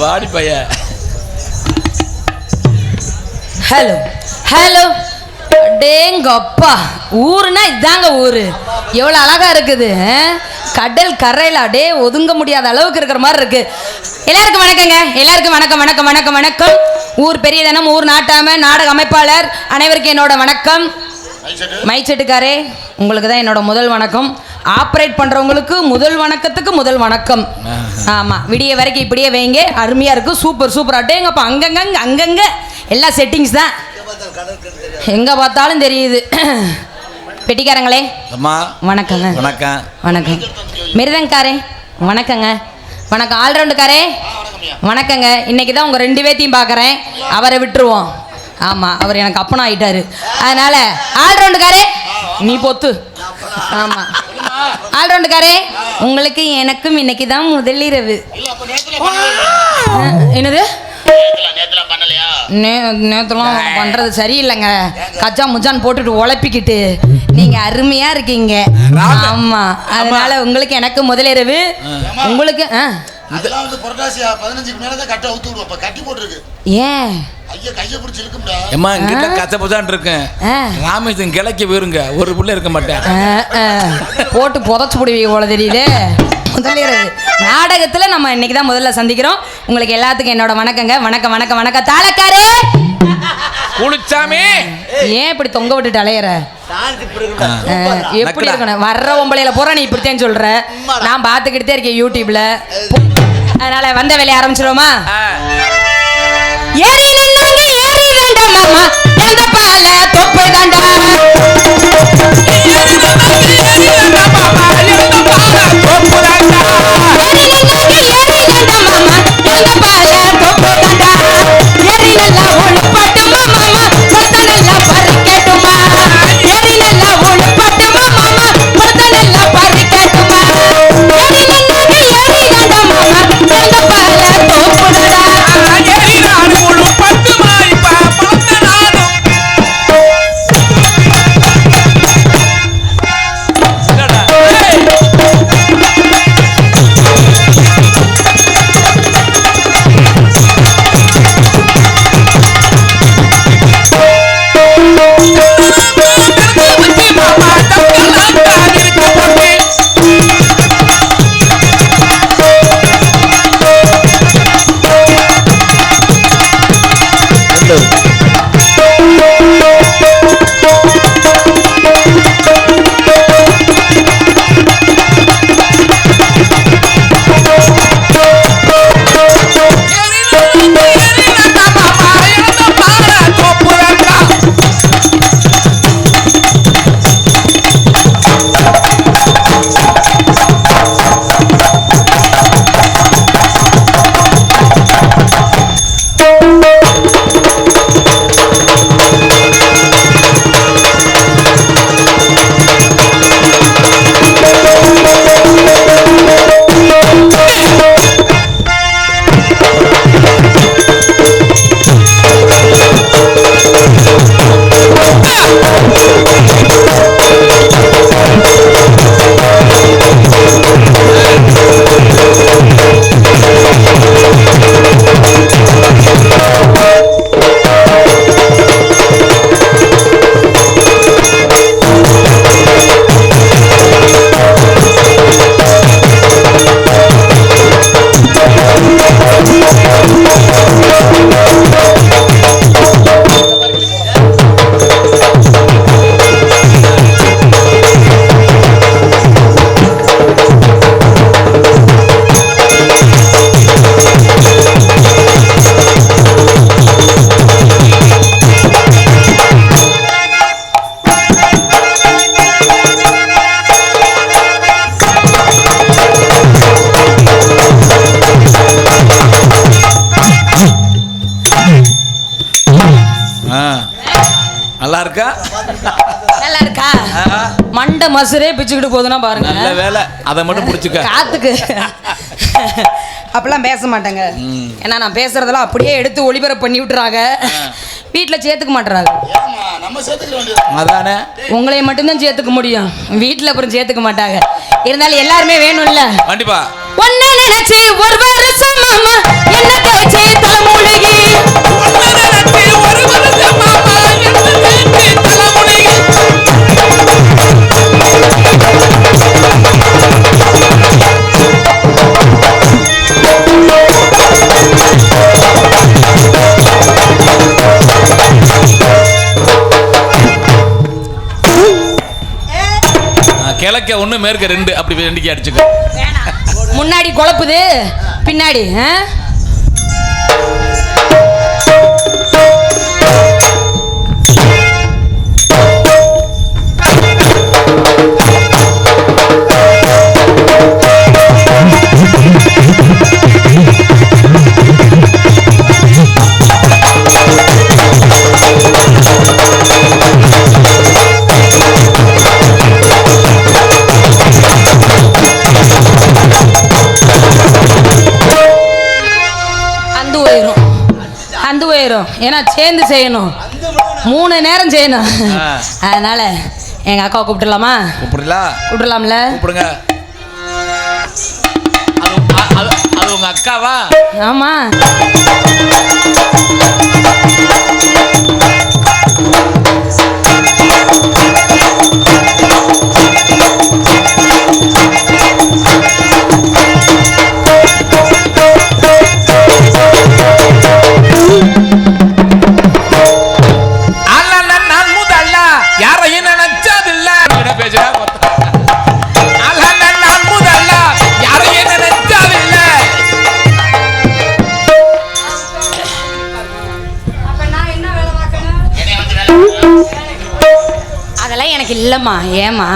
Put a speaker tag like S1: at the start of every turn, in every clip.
S1: வாடி பைய.
S2: Hello hello, டேங்கப்பா, ஊருனா இதாங்க ஊரு. எவ்வளோ அழகா இருக்குது. கடல் கரையில் அடே ஒதுங்க முடியாத அளவுக்கு இருக்கிற மாதிரி இருக்கு. எல்லாருக்கும் வணக்கங்க, எல்லாருக்கும் வணக்கம் வணக்கம் வணக்கம் வணக்கம். ஊர் பெரிய தினம், ஊர் நாட்டாம, நாடக அமைப்பாளர் அனைவருக்கும் என்னோட வணக்கம். மைச்செட்டுக்காரே, உங்களுக்கு தான் என்னோட முதல் வணக்கம். ஆப்ரேட் பண்ணுறவங்களுக்கு முதல் வணக்கத்துக்கு முதல் வணக்கம். ஆமாம், விடிய வரைக்கும் இப்படியே வைங்க, அருமையாக இருக்கும். Super super. அட்டேங்கப்பா, அங்கங்க எல்லா செட்டிங்ஸ் தான், எங்கே பார்த்தாலும் தெரியுது. பெட்டிக்காரங்களே வணக்கங்க. வணக்கம் வணக்கம். மிருதங்காரே வணக்கங்க. வணக்கம். ஆல்ரவுண்டுக்காரே வணக்கங்க. இன்னைக்கு தான் உங்கள் 2 பேத்தையும் பார்க்குறேன், அவரை விட்டுருவோம். ஆமாம், அவர் எனக்கு அப்பனா ஆகிட்டாரு. அதனால ஆல்ரவுண்டுக்காரே நீ பொத்து. ஆமாம், ஆல்ரவுண்டுக்காரே உங்களுக்கு எனக்கும் இன்னைக்கு தான் முதலிரவு. என்னது நேற்றுலாம் பண்ணுறது சரியில்லைங்க. கச்சா முச்சான்னு போட்டுட்டு உழப்பிக்கிட்டு நீங்கள் அருமையாக இருக்கீங்க. ஆமாம், அதனால உங்களுக்கு எனக்கு முதலிரவு. உங்களுக்கு ஏன்
S1: கிழக்கு போயிருங்க, ஒரு புள்ள இருக்க மாட்டேன்,
S2: போட்டு புதைச்சு போடுவீங்க போல தெரியுது. முதலிரவு நாடகத்துல நம்ம இன்னைக்கு தான் முதல்ல சந்திக்கிறோம். உங்களுக்கு எல்லாத்துக்கும் என்னோட வணக்கங்க. வணக்கம் வணக்கம் வணக்கம். தாளக்காரே
S1: குளிச்சாமி
S2: ஏன் இப்படி தொங்க விட்டுட்டு அலையிற? எப்படி இருக்கணும்? வர்ற ஒம்பளையில போற நீ இப்படித்தான் சொல்ற. நான் பார்த்துக்கிட்டே இருக்கேன் யூடியூப்ல. அதனால வந்த வேலையை ஆரம்பிச்சிருவோமா? ஏறி நின்னாங்க ஏறி வேண்டாம் மாமா, எந்த பால தொப்பு தாண்டா.
S1: நல்லா இருக்கா?
S2: நல்லா இருக்கா? மண்டை மசுரே பிச்சுக்கிட்டு போகுதுன்னா பாருங்க.
S1: நல்ல வேலை, அதை மட்டும் பிடிச்சிக்க. காத்துக்கு
S2: அப்பெல்லாம் பேச மாட்டேங்க. ஏன்னா நான் பேசுறதெல்லாம் அப்படியே எடுத்து ஒளிபரப்பு பண்ணி விட்டுறாங்க. வீட்டில் சேர்த்துக்க மாட்டுறாங்க.
S1: அதானே,
S2: உங்களைய மட்டும்தான் சேர்த்துக்க முடியும், வீட்டில் அப்புறம் சேர்த்துக்க மாட்டாங்க. இருந்தாலும் எல்லாருமே வேணும்ல.
S1: கண்டிப்பா
S2: ஒன்ன நினைச்சு ஒரு வருஷம் மாமா என்ன தேய்ச்சி தலைமுழுகி
S1: கிழக்க ஒண்ணு மேற்க ரெண்டு அப்படி ரெண்டுக்கு அடிச்சுக்க.
S2: முன்னாடி குழப்புது பின்னாடி ஏன்னா சேர்ந்து செய்யணும் 3 நேரம் செய்யணும். அதனால எங்க அக்காவை கூப்பிட்டுலாமா? கூப்பிடலாம்ல?
S1: கூப்பிடுங்க. அது உங்க அக்காவா?
S2: ஆமா. அதெல்லாம் எனக்கு இல்லம்மா. ஏமா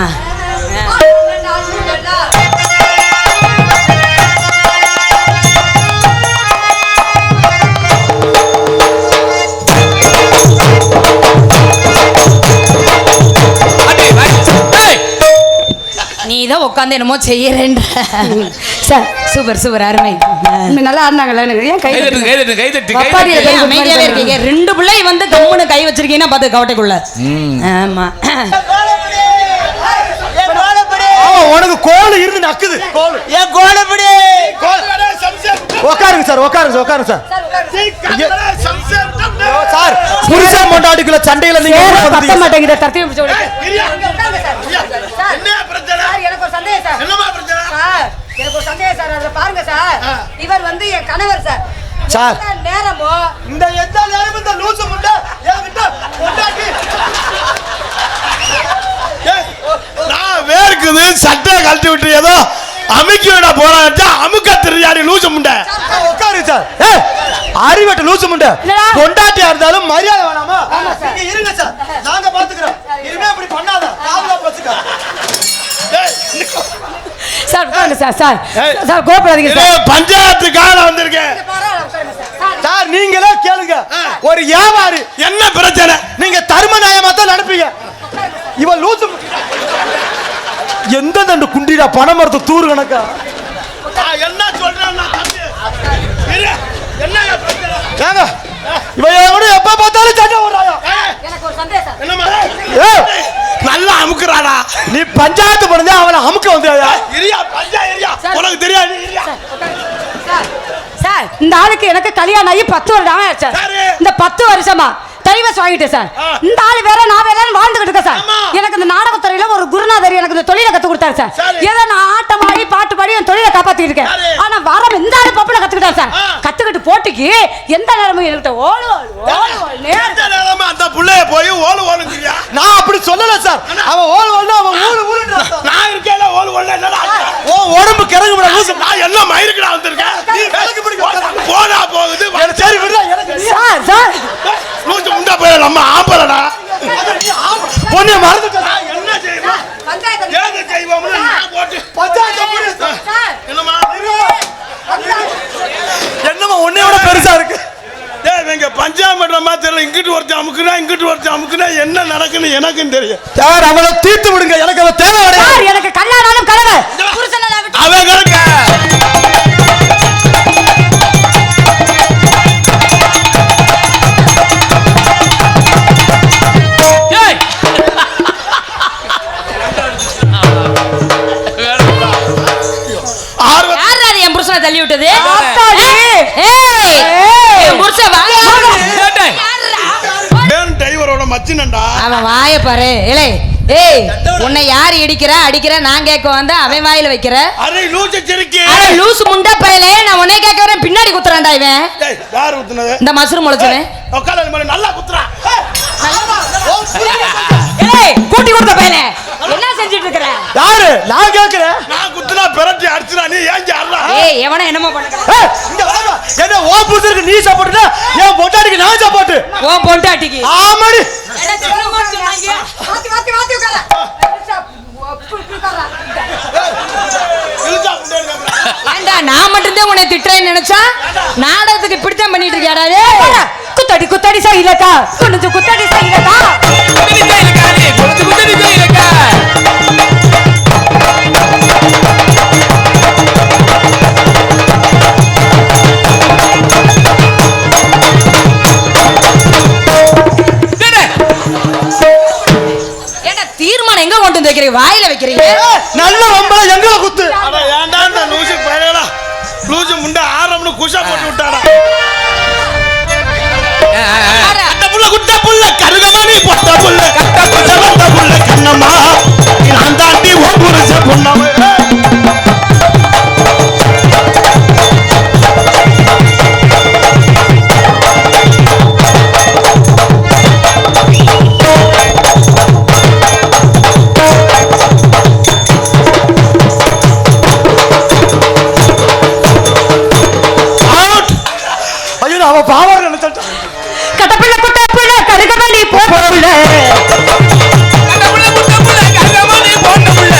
S2: நீ தான் உட்காந்து என்னமோ செய்யறேன்ற. சார் சூப்பர் சூப்பர் அருமை. நல்லா ஆடினாங்கல்ல. ஏன் கை அமைதியாவே இருக்கீங்க? 2 பிள்ளை வந்து கம்முன்னு கை வச்சிருக்கீங்கன்னா பார்த்து கவட்டைக்குள்ள. ஆமா
S3: உனக்கு கோல் இருந்து நக்குது. ஏன் கோலப்படி உட்காருங்க சார், உட்காருங்க உட்காருங்க சார். சார் புருஷன் பொண்டாட்டிக்குள்ள சண்டையில நீங்க பத்த மாட்டேங்குது. தர்த்தியம் பிடிச்சு
S4: எனக்கு ஒரு சந்தேகம் சார். என்னமா பிரச்சனை சார்? எனக்கு ஒரு சந்தேகம் சார். அதுல பாருங்க சார், இவர் வந்து என் கணவர் சார்.
S3: சார்
S4: நேரமோ
S3: இந்த எந்த நேரமும் இந்த லூசு முண்டை என்கிட்ட பொண்டாட்டி
S5: நான் வேர்க்குது சட்டை கழட்டி விட்டு ஏதோ அமுக்கி விட போறாச்சா அமுக்க தெரியாடி லூசு முண்டை.
S3: உட்காருங்க சார். அறிவட்ட லூசு முண்டை. பொண்டாட்டியா இருந்தாலும் மரியாதை வேணாமா? நீங்க இருங்க சார், நாங்க பாத்துக்கிறோம். இனிமே இப்படி பண்ணாத. பாதுகாப்பு வச்சுக்க
S4: சார். உட்காருங்க சார். சார் சார் கோபப்படாதீங்க சார்.
S5: பஞ்சாயத்துக்காக வந்திருக்கேன்
S3: சார். நீங்களே கேளுங்க. ஒரு வியாபாரி
S5: என்ன பிரச்சனை?
S3: நீங்க தர்ம நியாயமா தான் நடப்பீங்க. இவன் லூசு எந்த தண்டு குண்டிடா பணம் மரத்து தூரு கணக்கா
S5: என்ன சொல்றேன்?
S3: இவன் எப்ப பார்த்தாலும் சண்டை போடுறாயா?
S4: எனக்கு ஒரு சந்தேகம்.
S5: என்னமா நல்லா அமுக்குறாடா.
S3: நீ பஞ்சாயத்து பண்ணி அவனை அமுக்க வந்தாயா?
S5: இரியா பஞ்சாயத்து உனக்கு தெரியாது.
S4: சார் இந்த ஆளுக்கு எனக்கு கல்யாணம் ஆகி 10 வருடம் ஆச்சு சார். இந்த 10 வருஷமா டைவர்ஸ் வாங்கிட்டேன் சார். இந்த ஆளு வேற நான் வேற வாழ்ந்துகிட்டு இருக்கேன் சார். எனக்கு இந்த நாடகத்துறையில ஒரு குருநாதர் எனக்கு இந்த தொழிலை கத்து கொடுத்தாரு சார். ஏதோ நான் ஆட்டம் ஆடி பாட்டு பாடி என் தொழிலை காப்பாத்திட்டு இருக்கேன். ஆனா வர இந்த ஆளு பப்புல கத்துக்கிட்டாரு சார். கத்துக்கிட்டு போட்டிக்கு எந்த நேரமும் என்கிட்ட ஓடு
S5: நேரமா அந்த புள்ளைய போய் ஓடு ஓடுங்கறியா?
S3: நான் அப்படி சொல்லல சார். அவன் ஓடு ஓடுனா அவன் ஊரு ஊருன்றான்.
S5: நான் இருக்கேல ஓடு ஓடுனா என்னடா?
S3: ஓ உடம்பு கறங்குடா லூசு.
S5: நான் என்ன மயிர்க்குடா வந்திருக்கேன்.
S3: நீ வேலைக்கு பிடிக்க
S5: போடா போகுது.
S3: சரி விடுடா. எனக்கு
S4: சார் சார்
S5: லூசு முண்டை போய் நம்ம ஆம்பளடா.
S3: பொண்ணு மறந்துட்ட.
S5: என்ன செய்வோம்?
S4: பஞ்சாயத்து
S5: ஏது செய்வோம்னு நான் போட்டு
S3: பஞ்சாயத்து பண்ணு
S4: சார்.
S5: என்னமா
S3: என்னமா உன்னையோட பெருசா இருக்கு.
S5: டேய் நீங்க பஞ்சாயத்து பண்ற மாதிரி தெரியல. இங்கிட்டு ஒருத்தன் அமுக்குனா இங்கிட்டு ஒருத்தன் அமுக்குனா என்ன நடக்குன்னு எனக்கும் தெரியும்
S3: சார். அவளை தீர்த்து விடுங்க. எனக்கு அவ தேவை கிடையாது.
S4: எனக்கு கல்யாணம் கனவு புருஷனால விட்டு
S5: அவன் கிடக்க
S2: தள்ளி விட்டது
S4: ஆத்தாடி.
S2: ஏய் என் புருஷன் வாங்க
S1: ஏட்டேய்.
S5: டிரைவரோட மச்சினண்டா.
S2: அவன் வாய பாரு இலே ஏய் உன்னை யார் அடிக்கிற நான் கேட்க வந்தா அவன் வாயில வைக்கிற
S5: அரே லூசு சிரிக்கி.
S2: அட லூஸ் முண்டை பயலே நான் உன்னை கேட்க வரேன் பின்னாடி குத்துறான்டா இவன்
S5: டேய் யார் ஊத்துனது?
S2: இந்த மஸ்ரூம் முளைச்சவன்
S5: உட்கார்ந்து மேல நல்லா குத்துறா.
S2: ஏய் கூட்டி கொடுத்த பயலே என்ன செஞ்சிட்டு இருக்கற
S3: யாரு நான் கேக்குறேன்.
S5: நான் குத்துனா பெரட்டி அடிச்சுடா. நீ ஏன் ஜாடுறா?
S2: ஏய் எவனோ என்னமோ பண்ணுற
S3: ஏய், இங்க வாங்க. என்ன ஓ புருஷனுக்கு நீ சப்போர்ட்னா என் பொண்டாட்டிக்கு நான் சப்போர்ட்.
S2: உன் பொண்டாட்டிக்கு
S3: ஆமாடி.
S5: இழுச்சா முண்டேன்னு கேக்குறா.
S2: ஏண்டா நான் மட்டும்தான் உன்னை திட்டுறேன்னு நினைச்சா நாடகத்துக்கு இப்படித்தான் பண்ணிட்டு இருக்கியாடா
S4: குத்தடி குத்தடி செய்யலக்கா கொஞ்சம் குத்தடி செய்யலக்கா
S1: குத்தடிச்சா இருக்கா நீ? குத்தடிச்சா இருக்கா?
S2: ஏண்டா தீர்மானம் எங்க கொண்டு வந்து வைக்கிறீங்க வாயில வைக்கிறீங்க
S3: ஏய், நல்ல வம்பல எங்க குத்து.
S5: அட ஏன்டா இந்த லூசு பயலடா. லூசு முண்டை ஆரம்னு குஷா போட்டு விட்டாடா. அந்த புள்ள குட்ட புள்ள கருகமணி பொட்ட புள்ள கட்ட புள்ள வந்த புள்ள கண்ணம்மா. நான் தாண்டி ஓ புருஷ பொண்ணம்மா.
S3: ஐயோ அவ பாவம் நினைச்சிட்டான்.
S4: கட்டப்பிள்ள குட்டப்பிள்ள கருகமணி போட்டுள்ள
S1: கட்ட புள்ள, குட்ட புள்ள, கருகமணி போட்ட புள்ள.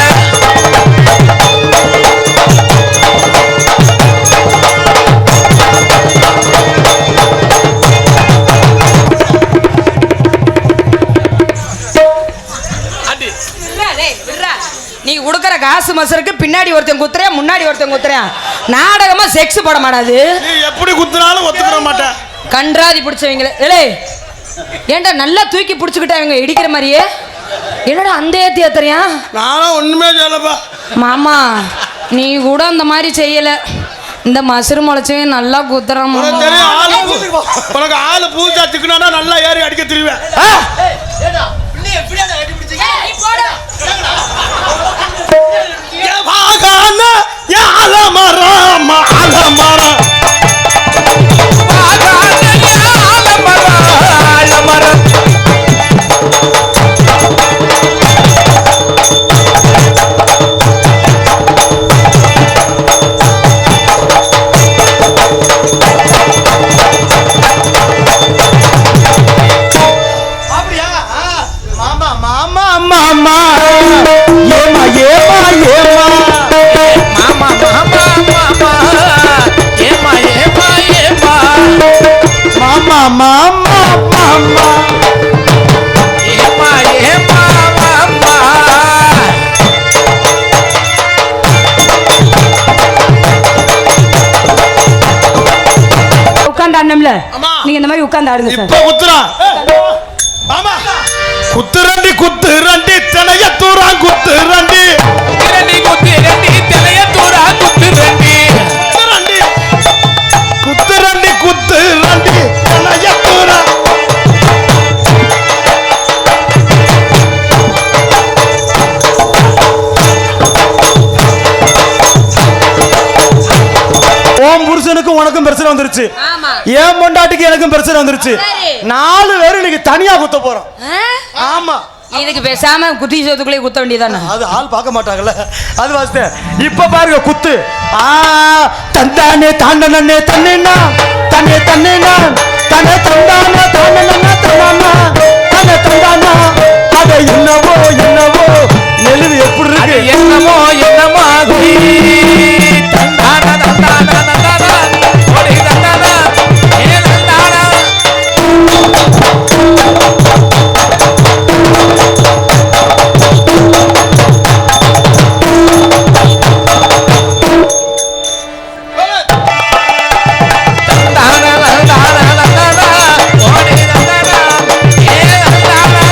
S1: அடி.
S2: நீ கொடுக்கற காசு மசருக்கு பின்னாடி ஒருத்தன் குத்துறேன் முன்னாடி ஒருத்தன் குத்துறேன் நாடகமா செக்ஸ் போட மாட்டாது
S5: நீ எப்படி குத்துனாலும் ஒத்துக்கிற மாட்டேன்.
S2: கன்றாதி பிடிச்சவங்களே ஏலே ஏன்டா நல்லா தூக்கி பிடிச்சுக்கிட்டா இவங்க இடிக்கிற மாதிரியே என்னடா அந்த ஏத்தி ஏத்துறியா
S5: நானும் ஒண்ணுமே சொல்லப்பா.
S2: மாமா நீ கூட அந்த மாதிரி செய்யல இந்த மசரு முளைச்சவே நல்லா குத்துறான்
S5: உனக்கு
S2: மாமா.
S5: தெரியும் உனக்கு ஆளு பூஜா திக்குனா நல்லா ஏறி அடிக்க தெரியுவேன். ஆலமரம் ஆலமரம்
S3: அப்படியா? மாமா மாமா மாமா ஏமா ஏமா ஏமா
S1: மாமா மாமா மாமா ஏமா ஏமா ஏமா
S3: மாமா மாமா மாமா
S1: ஏமா ஏமா மாமா.
S4: உட்கார்ந்து ஆடணும்ல
S5: ஆமா.
S4: நீங்க இந்த மாதிரி உட்கார்ந்து ஆடுங்க சார்
S5: இப்ப குத்துறா. ஆமா குத்துரண்டி குத்துரண்டி தினைய தூரா குத்துரண்டி
S1: குத்திரண்டி குத்திரண்டி தலைய தூரா குத்திரண்டி.
S5: குத்துரண்டி குத்துரண்டி குத்துரண்டி தினைய தூரா.
S3: ஓம் புருஷனுக்கும் உனக்கும் பிரச்சனை வந்துருச்சு.
S2: ஆமா
S3: ஏன் பொண்டாட்டிக்கு எனக்கும் பிரச்சனை வந்துருச்சு.
S2: சரி.
S3: 4 பேரும் இன்னைக்கு தனியா குத்த போறோம். ஆமா
S2: இதுக்கு பேசாம குட்டி சோத்துக்குள்ளே குத்த வேண்டியதானே
S3: அது ஆள் பார்க்க மாட்டாங்கல்ல அது வாஸ்தே. இப்ப பாருங்க குத்து. தந்தானே தாண்டனே தன்னேனா தன்னே தன்னேனா தன்னே தந்தானா தாண்டனே தன்னானா தன்னே தந்தானா அட என்னவோ என்னவோ எழுது எப்படி
S1: அது
S3: இருக்கு.
S1: என்னமோ என்னமோ ஆகுதி. தந்தானா தந்தானா தந்தானா ஓடி தந்தானா ஏ தந்தானா. தந்தானா தந்தானா தந்தானா ஓடி தந்தானா ஏ தந்தானா.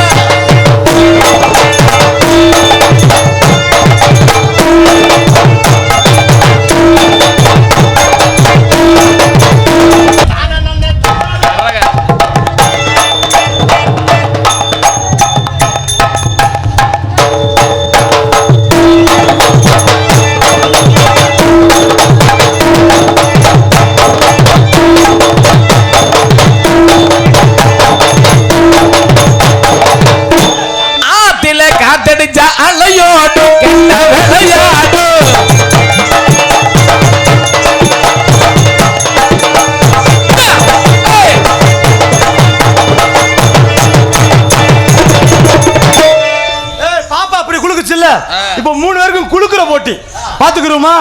S3: இப்போ 3 பேருக்கும் குளுக்குற போட்டி பாத்துக்கிறோமா?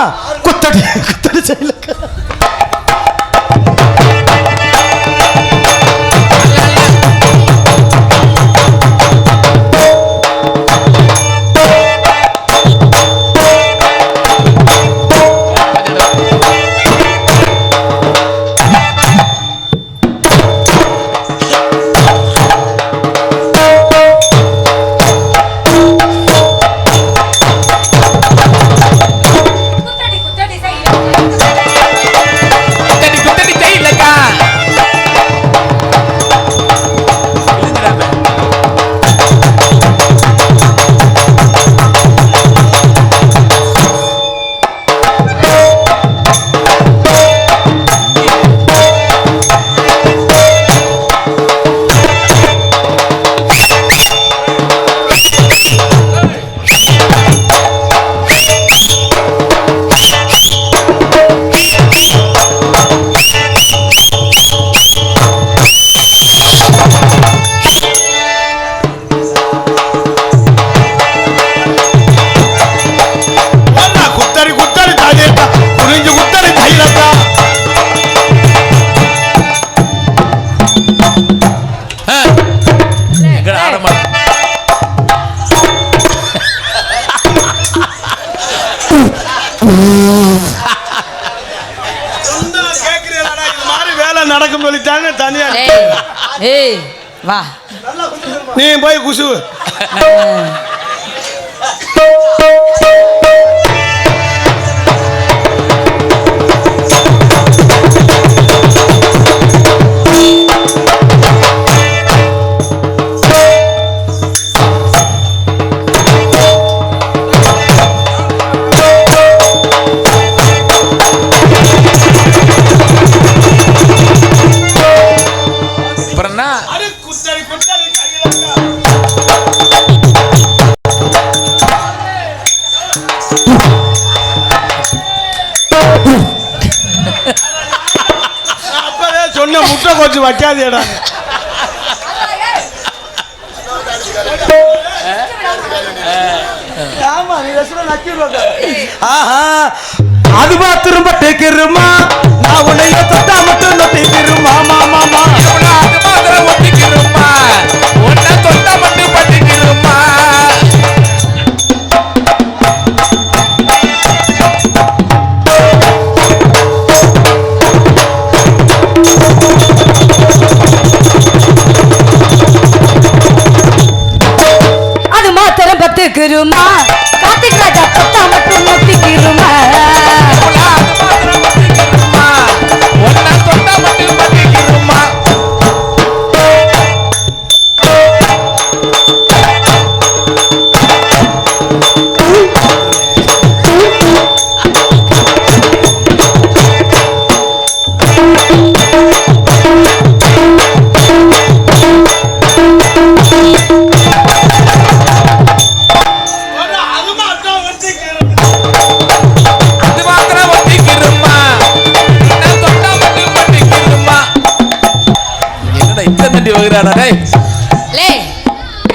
S3: குத்தடி குத்தடி செய்யலக்கா. நடக்கும் சொல்லிட்டாங்க தனியா.
S2: ஏய் வா
S3: நீ போய் குசு. அப்பவே சொன்ன முட்டை கொஞ்சம் வைக்காதேடா. ஆமா நீ ரசன நக்கிடுவாங்க. ஆஹா அதுவா திரும்ப டேக்கிருமா நான் உன்னைய தொட்டா மட்டும் நொட்டிக்கிருமா மாமா மாமா
S1: அது மாத்திரம் ஒட்டிக்கிருமா ஒன்ன தொட்டா மட்டும் பட்டிக்கிருமா.
S4: அது மாத்திரம் பத்துக்குருமா கார்த்திக் ராஜா தொட்டா மட்டும் நொட்டிக்கிருமா.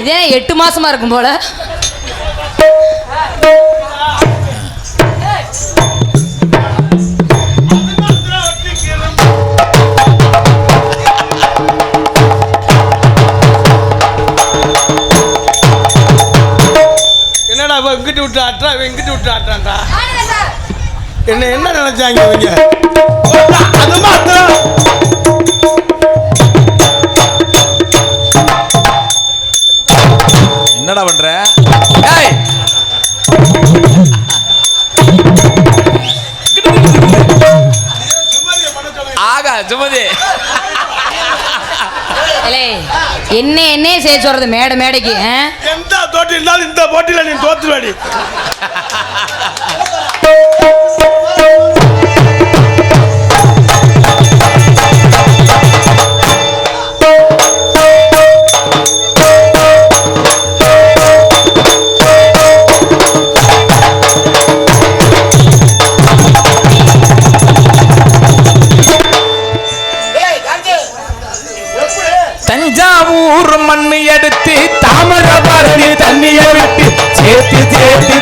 S2: இதே 8 மாசமா இருக்கும் போல.
S3: என்னடா இங்கிட்டு விட்டு ஆட்டா இங்கிட்டு விட்டு ஆட்டான்டா. என்ன நினைச்சாங்க இவங்க? அது மாத்திரம்
S1: என்னடா பண்ற? ஆகா சுமதி
S2: என்ன செய்ய சொல்றது மேடை மேடைக்கு?
S3: எந்த தோட்டி இருந்தாலும் இந்த போட்டியில நீ தோத்துவாடி.
S1: தஞ்சாவூர் மண்ணு எடுத்து தாமிரபரணி தண்ணியை விட்டு சேர்த்து சேர்த்து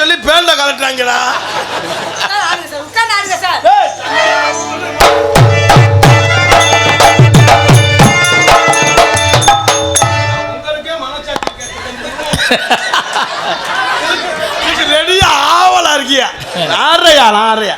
S5: சொல்லி பேண்ட கலட்டாங்களா? ரெடியா ஆவலா இருக்கியா? நாரையா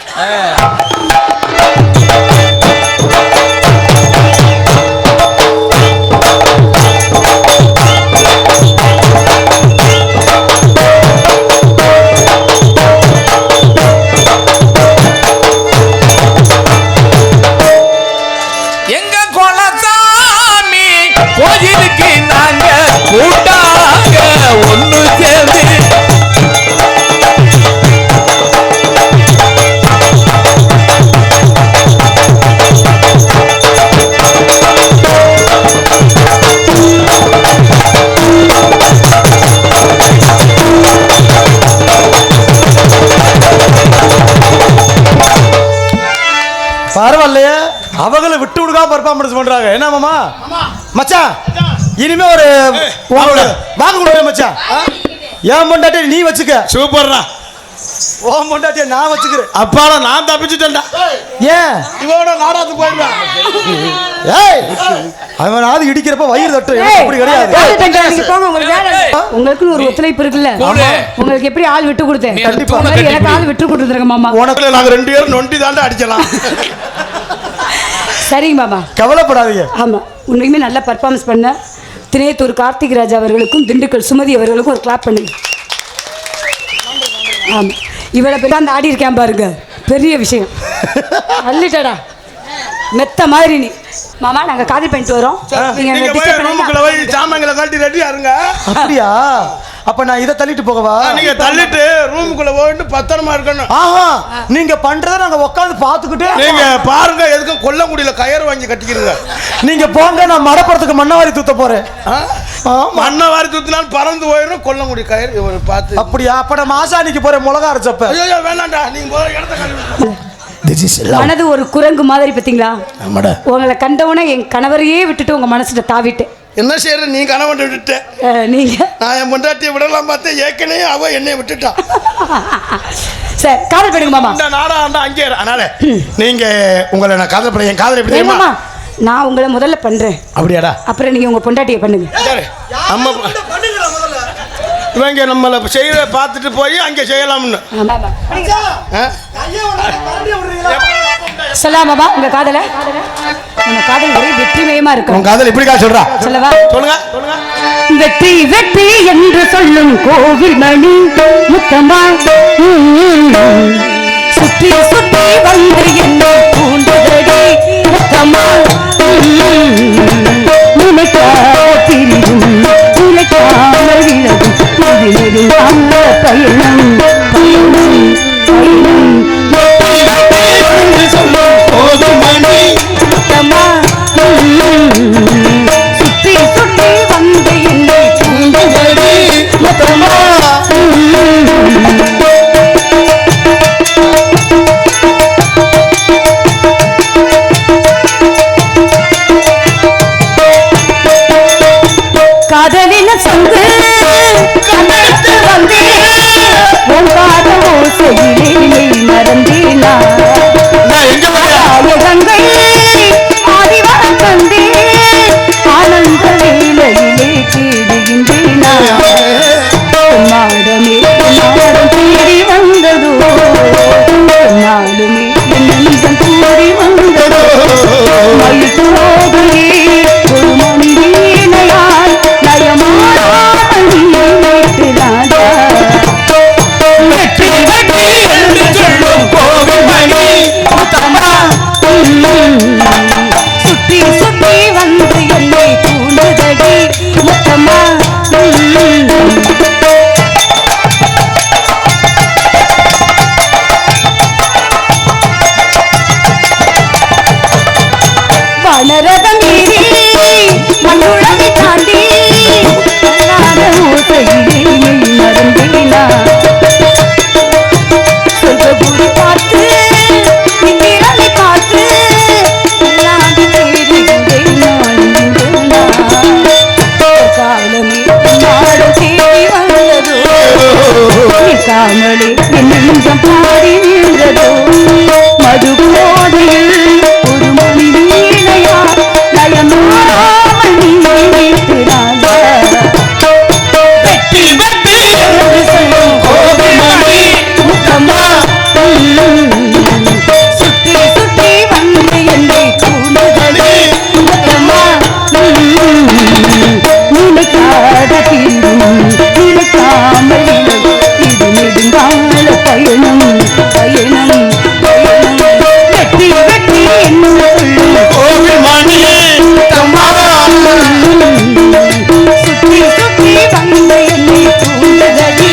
S1: எங்க குலசாமி கோயிலுக்கு நாங்க கூட்டாங்க ஒண்ணு சேர்ந்து
S3: பரவாயில்லையே, அவங்கள விட்டு விடுக்காம பெர்ஃபார்மன்ஸ் பண்றாங்க. என்ன மாமா மச்சான், இனிமே ஒரு வாங்க கொடுங்க மச்சான். ஏன் பொண்டாட்டி நீ வச்சுக்க.
S5: சூப்பர்ரா.
S3: ஓம் பொண்டாட்டிய நான் வச்சுக்கிறேன்.
S5: அப்பாடா நான் தப்பிச்சுட்டேன்டா.
S3: ஏன்
S5: இவனோட நாடாத்து போயிடுவேன்.
S3: ஏய் அவனாவது இடிக்கிறப்ப வயிறு தட்டு. அப்படி கிடையாது.
S4: உங்களுக்கு ஒரு ஒத்துழைப்பு இருக்குல்ல, உங்களுக்கு எப்படி ஆள் விட்டு கொடுத்தேன்,
S3: கண்டிப்பா
S4: எனக்கு ஆள் விட்டு கொடுத்துருங்க மாமா.
S5: உனக்குள்ள நாங்க 2 பேரும் நொண்டி தாண்டா அடிக்கலாம்.
S4: சரிங்க மாமா,
S3: கவலைப்படாதீங்க.
S4: ஆமா உண்மையுமே நல்லா பர்ஃபார்மன்ஸ் பண்ண தினேத்தூர் கார்த்திக் ராஜ் அவர்களுக்கும் திண்டுக்கல் சுமதி அவர்களுக்கும் ஒரு கிளாப் பண்ணுங்க. ஆமா இவளை பெரிய அந்த ஆடி இருக்கேன் பாருங்க, பெரிய விஷயம். அள்ளிட்டடா மெத்த மாதிரி நீ. மாமா நாங்க காதல் பண்ணிட்டு வரோம்,
S5: நீங்க போய் ரூமுக்குள்ள போய் சாமான்களை கட்டி ரெடியா இருங்க.
S3: அப்படியா? அப்ப நான் இதை தள்ளிட்டு போகவா?
S5: நீங்க தள்ளிட்டு ரூமுக்குள்ள போயிட்டு பத்திரமா இருக்கணும்.
S3: ஆஹா, நீங்க பண்றத நாங்க உட்கார்ந்து பாத்துக்கிட்டு.
S5: நீங்க பாருங்க, எதுக்கும் கொல்லங்குடியில கயிறு வாங்கி கட்டிக்கிறீங்க.
S3: நீங்க போங்க, நான் மடப்புறத்துக்கு மண்ணவாரி தூத்த போறேன்.
S5: மண்ணை வாரி தூத்தினாலும் பறந்து போயிடும். கொல்லங்குடி கயிறு இவரை பார்த்து.
S3: அப்படியா? அப்ப நான் மாசாணிக்கு போறேன் மிளகா அரைச்சப்ப.
S5: ஐயோ வேணாண்டா, நீங்க போற இடத்த கழுவி.
S4: மனது ஒரு குரங்கு மாதிரி பார்த்தீங்களா? உங்களை கண்டவுடனே என் கணவரையே விட்டுட்டு உங்க மனசுல தாவிட்டு
S5: என்ன செய்யற? நீ கணவன் விட்டுட்ட,
S4: நீங்க
S5: நான் என் பொண்டாட்டியை விடலாம் பார்த்தேன். ஏற்கனவே அவ என்னை விட்டுட்டான்.
S4: சரி காதல் பண்ணுங்க மாமா.
S5: இந்த நாடா அங்கே அதனால நீங்க உங்களை நான் காதல் பண்ண. என் காதல் எப்படி தெரியுமா?
S4: நான் உங்களை முதல்ல பண்றேன்.
S5: அப்படியாடா?
S4: அப்புறம் நீங்க உங்க பொண்டாட்டியை பண்ணுங்க.
S5: அம்மா இவங்க நம்மளை செய்ய பார்த்துட்டு போய் அங்கே செய்யலாம்னு
S4: சொல்லாமாமா. உங்க காதல உங்க காதல் ஒரே வெற்றிமயமா இருக்கு.
S5: உங்க காதல் எப்படிக்கா சொல்றா?
S4: சொல்லவா?
S5: சொல்லுங்க.
S4: வெற்றி வெற்றி என்று சொல்லும் கோவில் மணி முத்தமா சுற்றி சுற்றி வந்து என்ன பூண்டுதடி முத்தமா நினைக்காத்திரியும் நினைக்காமல் விலகும் நெடுங்கால பயணம் பயணம் பயணம் சொல்லும் கோவில் மணி முத்தமா சுற்றி சுற்றி வந்து என்னை பூண்டுதடி முத்தமா காதலின சொந்து கண்ணெடுத்து வந்தேன் நெஞ்சம் பாடுகிறதோ மது போதையில் ஒரு மணி வீணையா நயமாமல் நீ வைக்கிறாயா
S5: வெட்டி வெட்டி என்று சொல்லும் கோபமணி முத்தம்மா
S4: சுற்றி சுற்றி வந்து என்னை கூடுதலே முத்தம்மா நினைக்காத தீரும் நினைக்காமல் இது நெடுங்கால பயணம் பயணம் பயணம் வெட்டி வெட்டி என்ன சொல்லும்
S5: கோபமணி முத்தம்மா
S4: சுற்றி சுற்றி வந்து என்னை கூடுதலே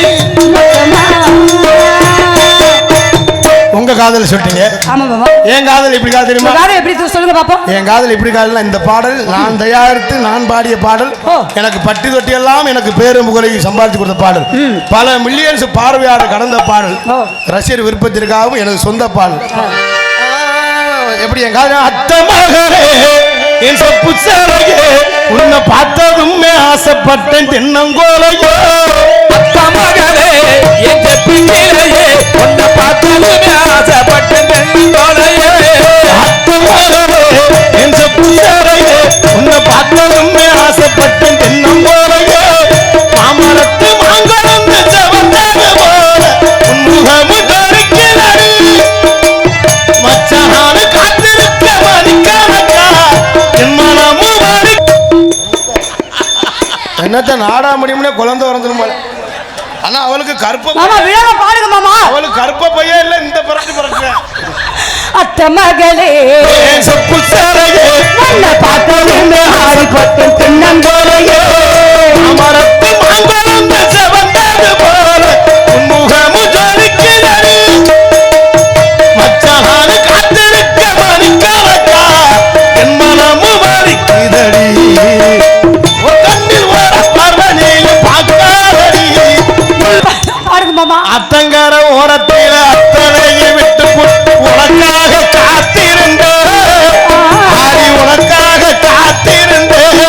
S4: முத்தம்மா
S3: உங்க காதல் சொல்லிட்டீங்க.
S4: ஆமா மாமா
S3: என் காதல் இப்படி காதல் தெரியுமா?
S4: காதை எப்படி சொல்லுங்க பாப்போம்.
S3: என் காதல் இப்படி காதல். இந்த பாடல் நான் தயாரித்து நான் பாடிய பாடல். எனக்கு பட்டி தொட்டி எல்லாம் எனக்கு பேரும் புகழை சம்பாதிச்சு கொடுத்த பாடல். பல மில்லியன்ஸ் பார்வையாளர் கடந்த பாடல். ரசிகர் விருப்பத்திற்காகவும் எனக்கு சொந்த பாடல். எப்படி என் காதல்
S5: அத்தமகளே என் சொப்பு சேலையே உன்னை பார்த்ததுமே ஆசைப்பட்டேன் தென்னங்கோலையோ
S1: மகளே என் செப்பிலேயே உன்னை பார்த்ததுமே ஆசைப்பட்டேன் தென்னங்கோலையே
S5: அத்தமகளே என் சொப்பு சேலையே உன்னை பார்த்ததுமே ஆசைப்பட்டேன் தென்னங்கோலையோ மாமரத்து மாங்கலந்து செவந்தது போல உன்முகமும் தரிக்கிறது மச்சான காத்திருக்க மணிக்கணக்கா என் மனமும்
S3: என்னத்த நாடா முடியும்னே குழந்தை வரந்துருமா? ஆனா அவளுக்கு கருப்ப
S4: மாமா விழாவை பாடுங்க மாமா.
S3: அவளுக்கு கருப்ப பையன் இல்ல இந்த பிறகு பிறகு
S4: அத்தை மகளே
S5: சொப்பு சேலையே
S4: உன்னை பார்த்ததுமே ஆசைப்பட்டேன் தென்னங்கோலையே
S5: அமரத்து மாங்கலந்து செவந்தது போல உன்முகமும் ஜொலிக்கிறது மச்சான காத்திருக்க மணிக்கணக்கா என் மனமும் வலிக்குதடி உன் கண்ணில் வர பர்வனில் பார்க்காதடி
S4: பாடுங்க மாமா.
S5: அத்தங்கர ஓரத்தில் அத்தனையை விட்டு உனக்காக காத்திருந்தேன் ஆடி உனக்காக காத்திருந்தேன்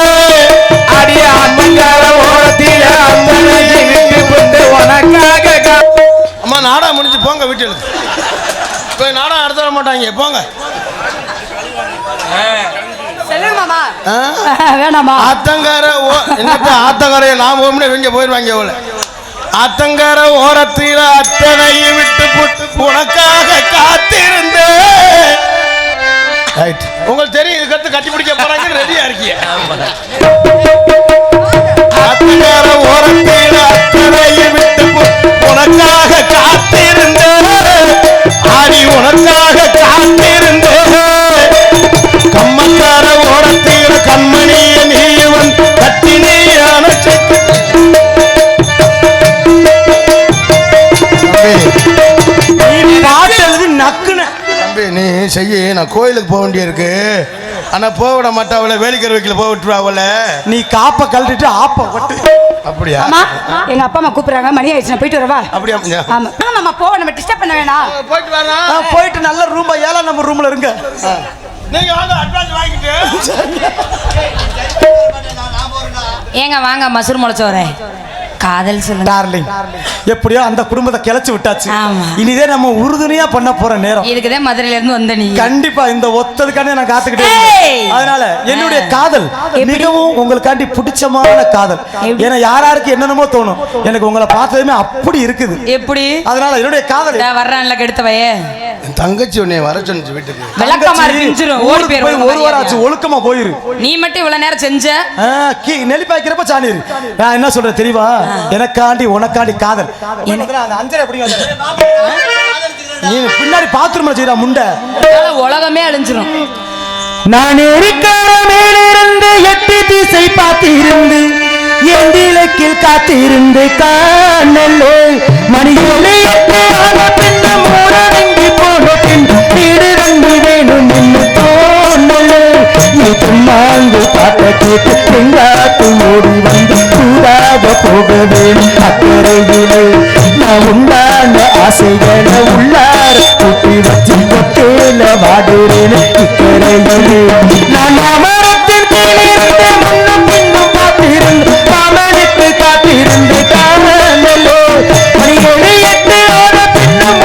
S1: அடிய அம்மங்கார ஓரத்தில அம்மனையை விட்டு கொண்டு உனக்காக
S3: அம்மா நாடா முடிஞ்சு போங்க வீட்டுல போய் நாடா நடத்த வர மாட்டாங்க போங்க.
S4: சொல்லுங்க மாமா.
S3: ஆ?
S4: வேணாமா
S3: ஆத்தங்கார என்னத்த ஆத்தங்கரைய நான் போகும்னு இவங்க போயிடுவாங்க எவ்வளோ. ஆத்தங்கர ஓரத்தில் அத்தனையை விட்டு உனக்காக காத்திருந்தேன். உங்களுக்கு தெரியும் இதுக்கடுத்து கட்டி பிடிக்க போறாங்க ரெடியா இருக்கீங்க.
S5: அத்தங்கர ஓரத்தில் அத்தனையை விட்டு உனக்காக காத்திருந்தேன் ஆடி உனக்காக காத்திருந்தேன் கம்மக்கார ஓரத்தில் கண்மணிய நீவன் கத்தினே அணைச்சு
S3: தம்பி நீ செய்ய நான் கோயிலுக்கு போக வேண்டியிருக்கு. ஆனா போக விட மாட்டா அவளை வேலிக்கர் வைக்கல போக விட்டுருவா அவளை.
S5: நீ காப்ப கழட்டிட்டு ஆப்ப விட்டு
S3: அப்படியா?
S4: அம்மா எங்க அப்பா அம்மா கூப்பிடுறாங்க மணி ஆயிடுச்சு நான் போயிட்டு வரவா?
S3: அப்படியா?
S4: ஆமா மாமா போ நம்ம டிஸ்டர்ப் பண்ண வேணாம்.
S3: போயிட்டு வரேன்.
S5: போயிட்டு நல்ல ரூம் 7 நம்பர் ரூம்ல இருங்க.
S3: நீங்க வாங்க அட்வான்ஸ் வாங்கிட்டு.
S2: ஏங்க வாங்க மசூர் முளைச்சோரே காதல் சொல்லுங்க
S5: டார்லிங் எப்படியோ அந்த குடும்பத்தை கிளச்சு விட்டாச்சு.
S2: ஆமா.
S5: இனிதே நம்ம உறுதுணையா பண்ண போற நேரம்.
S2: இதுக்குதான் மதுரையில இருந்து வந்த நீ.
S5: கண்டிப்பா இந்த ஒத்ததுக்காண்டி நான் காத்துக்கிட்டே
S2: ஏய்!
S5: இருந்தேன். அதனால என்னுடைய காதல் மிகவும் உங்களுக்காண்டி பிடிச்சமான காதல். ஏன்னா யாராருக்கு என்னென்னமோ தோணும், எனக்கு உங்களை பார்த்ததுமே அப்படி இருக்குது.
S2: எப்படி?
S5: அதனால என்னுடைய காதல்
S2: வர்றான்ல கெடுத்தவையே
S3: தங்கச்சி உன்னை வர சொன்னிச்சு வீட்டுக்கு.
S2: விளக்கமா பிஞ்சிரும் ஓடி
S5: போய்
S2: போயிரு.
S5: ஒரு வாரம் ஆச்சு, ஒழுக்கமா போயிரு.
S2: நீ மட்டும் இவ்வளவு நேரம் செஞ்ச
S5: நெல்லி பாய்க்கிறப்ப சாணிரு. நான் என்ன சொல்றேன் தெரியுமா, எனக்காண்டி உனக்காண்டி காதல். நீ பின்னாடி பாத்ரூம்ல செய்யறா முண்டை.
S2: உலகமே அழிஞ்சிரும்.
S5: நான் இருக்கிற மேலிருந்து 8 திசை பார்த்திருந்து என் இலக்கில் காத்திருந்து காணலே மணிகளை பின்ன மூடங்கி போன பின் வீடு வந்து வேணும் என்று தோணலே மாங்கு பாட்ட கேட்டு எங்காத்து ஓடி வந்து கூடாத போக வேணும் அக்கறையிலே நான் உண்டான ஆசைகளை உள்ளார கூட்டி வச்சு கொட்டேல வாடுறேன் இக்கரையிலே நான் அமரத்தின் கீழிருந்து முன்னும் பின்னும் காத்திருந்து மாமனுக்கு காத்திருந்து காணலே மணிகளை 8 ஆன பின்னும்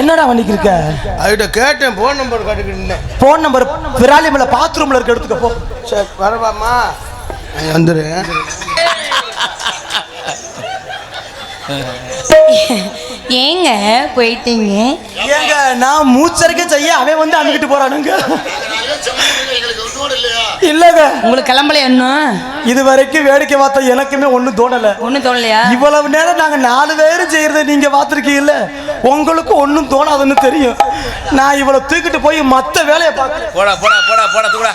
S5: என்னடா பண்ணிக்கு இருக்க?
S3: அவகிட்ட கேட்டேன், போன் நம்பர் காட்டுக்கிட்டு.
S5: போன் நம்பர் விராலிமலை பாத்ரூம்ல இருக்க, எடுத்துக்க போ.
S3: சரி வரவாம்மா, வந்துரு.
S2: ஏங்க போயிட்டீங்க?
S5: ஏங்க நான் மூச்சரிக்க செய்ய அவன் வந்து அன்னிக்கிட்டு போறானுங்க. இல்லங்க
S2: உங்களுக்கு கிளம்பல இன்னும்?
S5: இது வரைக்கும் வேடிக்கை பார்த்த எனக்குமே ஒண்ணும் தோணல.
S2: ஒண்ணும் தோணலையா?
S5: இவ்வளவு நேரம் நாங்க 4 பேரும் செய்யறத நீங்க பாத்திருக்கீங்கல்ல, உங்களுக்கு ஒண்ணும் தோணாதுன்னு தெரியும். நான் இவ்வளவு தூக்கிட்டு போய் மத்த வேலையை பார்க்க.
S1: போடா போடா போடா போடா தூடா.